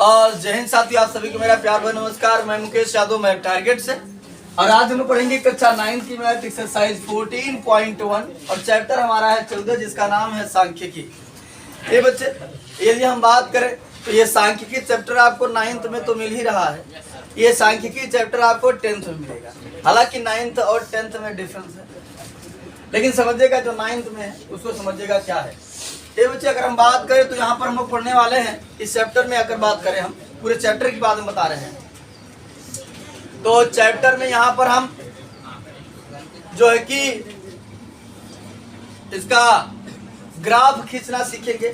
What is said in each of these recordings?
और जय हिंद साथियों, आप सभी को मेरा प्यार भरा नमस्कार। मैं मुकेश यादव, मैं टारगेट से, और आज हम लोग पढ़ेंगे कक्षा 9 की मैथ एक्सरसाइज 14.1 और चैप्टर हमारा है 14 जिसका नाम है सांख्यिकी। ये बच्चे, यदि हम बात करें तो ये सांख्यिकी चैप्टर आपको 9th में तो मिल ही रहा है। ये सांख्यिकी चैप्टर आपको 10th में मिलेगा। हालांकि 9th और 10th में डिफरेंस है, लेकिन समझिएगा जो 9th में है उसको समझिएगा क्या है। ये बच्चे, अगर हम बात करें तो यहाँ पर हम लोग पढ़ने वाले हैं इस चैप्टर में। अगर बात करें, हम पूरे चैप्टर की बात हम बता रहे हैं, तो चैप्टर में यहाँ पर हम जो है कि इसका ग्राफ खींचना सीखेंगे,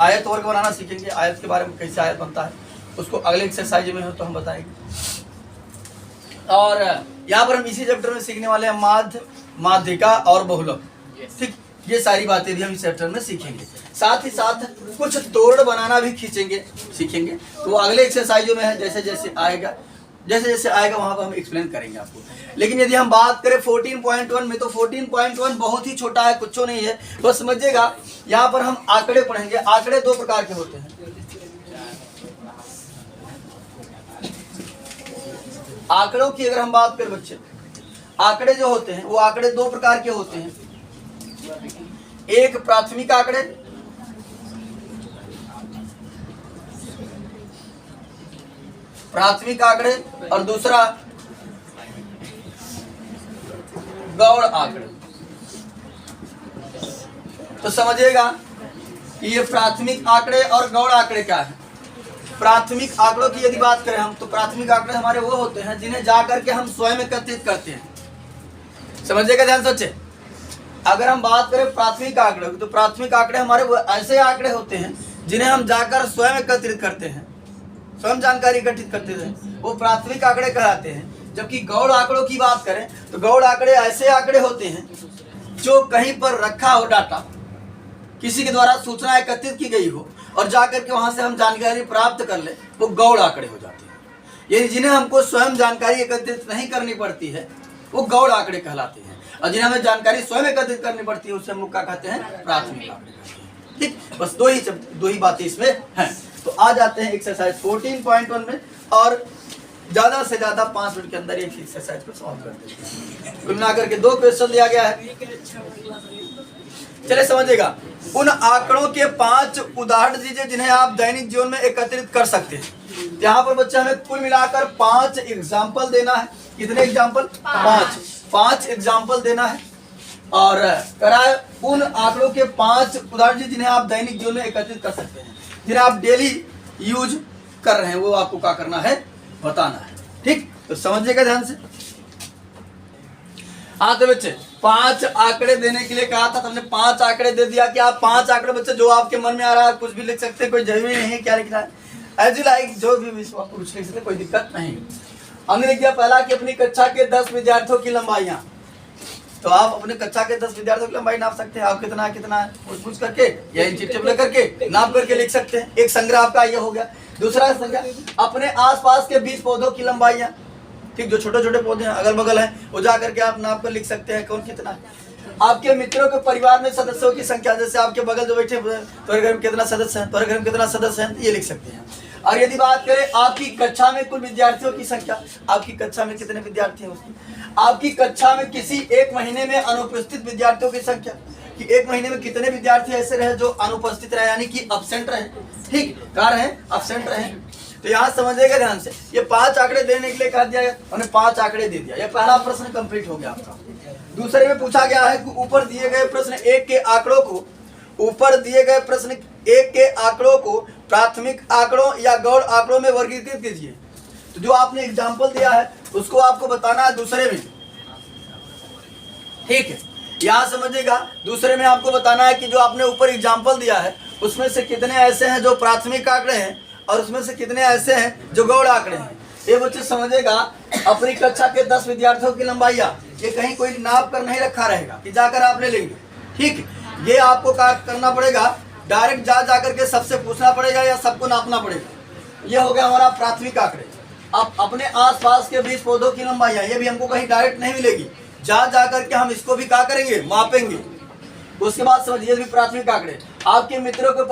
आयत वर्ग बनाना सीखेंगे। आयत के बारे में कैसे आयत बनता है उसको अगले एक्सरसाइज में हो तो हम बताएंगे। और यहाँ पर हम इसी चैप्टर में सीखने वाले हैं माध्य, माध्यिका और बहुलक। ठीक, ये सारी बातें भी हम इस चैप्टर में सीखेंगे। साथ ही साथ कुछ तोड़ बनाना भी सीखेंगे। तो अगले एक्सरसाइजों में है, जैसे जैसे आएगा वहां पर हम एक्सप्लेन करेंगे आपको। लेकिन यदि हम बात करें 14.1 में, तो 14.1 बहुत ही छोटा है, कुछ नहीं है। बस समझिएगा, यहाँ पर हम आंकड़े पढ़ेंगे। आंकड़े दो प्रकार के होते हैं। आंकड़ों की अगर हम बात करें बच्चे, आंकड़े जो होते हैं वो आंकड़े दो प्रकार के होते हैं। एक प्राथमिक आंकड़े और दूसरा गौड़ आंकड़े। तो समझिएगा कि ये प्राथमिक आंकड़े और गौड़ आंकड़े क्या है। प्राथमिक आंकड़ों की यदि बात करें हम, तो प्राथमिक आंकड़े हमारे वो होते हैं जिन्हें जाकर के हम स्वयं एकत्रित करते हैं। समझिएगा ध्यान से। अगर हम बात करें प्राथमिक आंकड़े, तो प्राथमिक आंकड़े हमारे वो ऐसे आंकड़े होते हैं जिन्हें हम जाकर स्वयं एकत्रित करते हैं, स्वयं जानकारी एकत्रित करते हैं, वो प्राथमिक आंकड़े कहलाते हैं। जबकि गौड़ आंकड़ों की बात करें तो गौड़ आंकड़े ऐसे आंकड़े होते हैं जो कहीं पर रखा हो डाटा, किसी के द्वारा सूचना एकत्रित की गई हो और जाकर के वहां से हम जानकारी प्राप्त कर ले, वो गौड़ आंकड़े हो जाते हैं। यानी जिन्हें हमको स्वयं जानकारी एकत्रित नहीं करनी पड़ती है वो गौड़ आंकड़े कहलाते हैं, और जिन्हें हमें जानकारी स्वयं एकत्रित करनी पड़ती है उसे हम लोग क्या कहते हैं, प्राथमिक आंकड़े कहते हैं। ठीक, बस दो ही बातें इसमें हैं। तो आ जाते हैं एक्सरसाइज 14.1 में, और ज्यादा से ज्यादा 5 मिनट के अंदर एक एक्सरसाइज को सॉल्व कर देते हैं। कुल मिलाकर के 2 क्वेश्चन दिया गया है। चलिए समझिएगा, उन आंकड़ों के 5 उदाहरण दीजिए जिन्हें आप दैनिक जीवन में एकत्रित कर सकते हैं। यहाँ पर बच्चा हमें कुल मिलाकर 5 एग्जाम्पल देना है। कितने एग्जाम्पल? 5 एग्जाम्पल देना है, और कराए उन आंकड़ों के 5 उदाहरण जिन्हें आप दैनिक जीवन में एकत्रित कर सकते हैं, जिन्हें आप डेली यूज कर रहे हैं, वो आपको क्या करना है, बताना है। ठीक, तो समझिएगा ध्यान से। हाँ तो बच्चे, 5 आंकड़े देने के लिए कहा था, हमने 5 आंकड़े दे दिया कि आप 5 आंकड़े बच्चे जो आपके मन में आ रहा है कुछ भी लिख सकते हैं, कोई जरूरी नहीं है क्या लिखना है, एज यू लाइक, जो भी कुछ लिख सकते, कोई दिक्कत नहीं। हमने लिख दिया पहला कि अपनी कक्षा के 10 विद्यार्थियों की लंबाइयां। तो आप अपने कक्षा के 10 विद्यार्थियों की लंबाई नाप सकते हैं। आप कितना है पूछ करके या इन चिट्ठी लेकर के नाप करके लिख सकते हैं। एक संग्रह आपका ये हो गया। दूसरा संग्रह, अपने आसपास के 20 पौधों की लंबाइयां। ठीक, जो छोटे छोटे पौधे हैं अगल बगल हैं, वो जा करके आप नाप कर लिख सकते हैं कौन कितना है। आपके मित्रों के परिवार में सदस्यों की संख्या, जैसे आपके बगल जो बैठे तुम्हारे घर में कितना सदस्य हैं, तुम्हारे घर में कितना सदस्य हैं, ये लिख सकते हैं। और यदि बात करें आपकी कक्षा में कुल विद्यार्थियों की संख्या, आपकी कक्षा में कितने विद्यार्थी हैं उसकी, आपकी कक्षा में किसी एक महीने में अनुपस्थित विद्यार्थियों की संख्या, कि एक महीने में कितने विद्यार्थी ऐसे रहे जो अनुपस्थित रहे, यानी कि अब्सेंट रहे। ठीक, कहाँ रहे, अब्सेंट रहे। तो यहाँ समझिएगा ध्यान से, ये 5 आंकड़े देने के लिए कहा दिया गया, हमने 5 आंकड़े दे दिया। ये पहला प्रश्न कंप्लीट हो गया आपका। दूसरे में पूछा गया है कि ऊपर दिए गए प्रश्न 1 के आंकड़ों को प्राथमिक आंकड़ों या गौड़ आंकड़ों में वर्गीकृत कीजिए। तो जो आपने एग्जाम्पल दिया है उसको आपको बताना है दूसरे में। ठीक है, यहाँ समझिएगा, दूसरे में आपको बताना है कि जो आपने ऊपर एग्जाम्पल दिया है उसमें से कितने ऐसे हैं जो प्राथमिक आंकड़े हैं और उसमें से कितने ऐसे हैं जो गौड़ आंकड़े हैं। ये बच्चे समझिएगा, अपनी कक्षा के 10 विद्यार्थियों की लंबाइयां, ये कहीं कोई नाप कर नहीं रखा रहेगा कि जाकर आप ले लेंगे। ठीक, ये आपको क्या करना पड़ेगा, डायरेक्ट जाकर के सबसे पूछना पड़ेगा या सबको नापना पड़ेगा। ये हो गया हमारा प्राथमिक आंकड़े। अब अपने आसपास के 20 पौधों की लंबाइयां, ये भी हमको कहीं डायरेक्ट नहीं मिलेगी, जा करके हम इसको भी क्या करेंगे, मापेंगे। उसके बाद समझिए भी प्राथमिक आंकड़े। आपके मित्रों के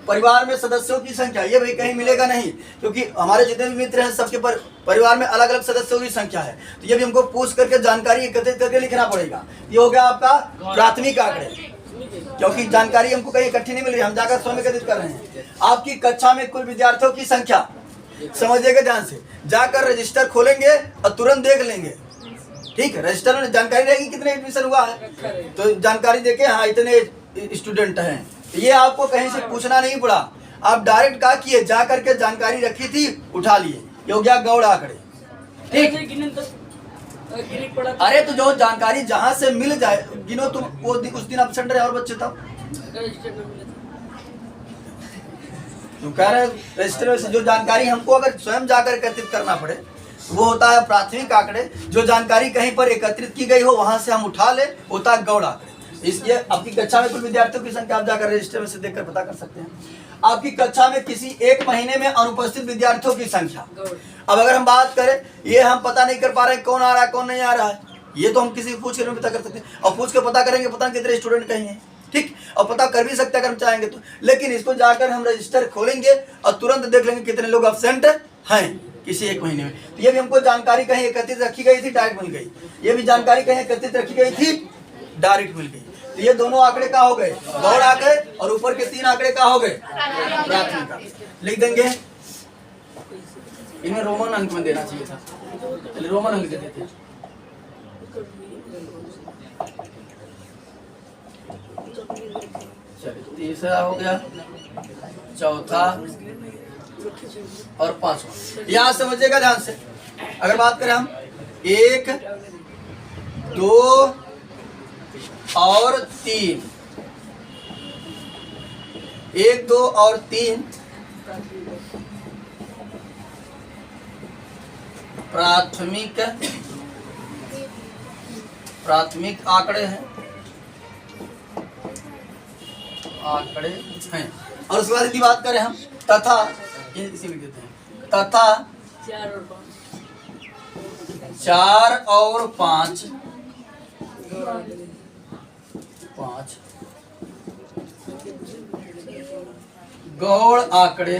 परिवार में सदस्यों की संख्या, ये भाई कहीं मिलेगा नहीं, क्योंकि हमारे जितने भी मित्र हैं सबके परिवार में अलग अलग सदस्यों की संख्या है। तो ये भी हमको पूछ करके जानकारी एकत्रित करके लिखना पड़ेगा। ये हो गया आपका प्राथमिक आंकड़े, क्योंकि जानकारी हमको कहीं इकट्ठी नहीं मिल रही, हम जाकर स्वयं एकत्रित कर रहे हैं। आपकी कक्षा में कुल विद्यार्थियों की संख्या, समझिएगा ध्यान से, जाकर रजिस्टर खोलेंगे और तुरंत देख लेंगे। ठीक है, रजिस्टर में जानकारी रहेगी कितने एडमिशन हुआ है, तो जानकारी देके हाँ इतने स्टूडेंट हैं। ये आपको कहीं से पूछना नहीं पड़ा, आप डायरेक्ट क्या किए, जा करके जानकारी रखी थी उठा लिए। ये हो गया गौड़ आंकड़े। ठीक, अरे तो जो जानकारी जहां से मिल जाए गिनो। तुम वो उस दिन एब्सेंट रहे और बच्चे तब तुम कह रहे रजिस्टर में से जो जानकारी हमको अगर स्वयं जाकर एकत्रित करना पड़े, वो होता है प्राथमिक आंकड़े। जो जानकारी कहीं पर एकत्रित की गई हो वहां से हम उठा ले, होता है गौड़ आंकड़े। इसलिए आपकी कक्षा में कुल विद्यार्थियों की संख्या आप जाकर रजिस्टर में से देखकर पता कर सकते हैं। आपकी कक्षा में किसी एक महीने में अनुपस्थित विद्यार्थियों की संख्या। अब अगर हम बात करें, ये हम पता नहीं कर पा रहे हैं कौन आ रहा है कौन नहीं आ रहा है, ये तो हम किसी को पूछ कर पता कर सकते हैं, और पूछ के पता करेंगे पता नहीं कितने स्टूडेंट कहीं हैं। ठीक, और पता कर भी सकते हैं अगर हम चाहेंगे तो, लेकिन इसको जाकर हम रजिस्टर खोलेंगे और तुरंत देख लेंगे कितने लोग एब्सेंट हैं किसी एक महीने में। तो ये भी हमको जानकारी कहीं एकत्रित रखी गई थी, डायरेक्ट मिल गई। ये भी जानकारी कहीं एकत्रित रखी गई थी, डायरेक्ट मिल गई। तो ये दोनों आंकड़े का हो गए गौड़ आंकड़े, और ऊपर के 3 आंकड़े का हो गए प्राथमिक आंकड़े। लिख देंगे, इन्हें रोमन अंक में देना चाहिए था, चलिए रोमन अंक दे देते हैं। चलिए तीसरा हो गया, चौथा और पांचवा। यहां समझिएगा ध्यान से। अगर बात करें हम 1, 2 और 3, 1, 2 और 3 प्राथमिक आंकड़े हैं, और उसके बाद की बात करें हम तथा, इसी में कहते हैं तथा 4 और 5 गौड़ आंकड़े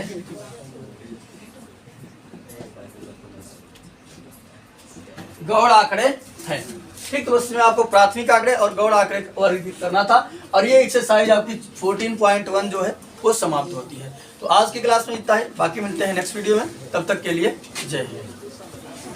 हैं। ठीक, तो उसमें आपको प्राथमिक आंकड़े और गौड़ आंकड़े वर्गीकृत करना था, और ये एक्सरसाइज आपकी 14.1 जो है वो समाप्त होती है। तो आज की क्लास में इतना है, बाकी मिलते हैं नेक्स्ट वीडियो में, तब तक के लिए जय हिंद।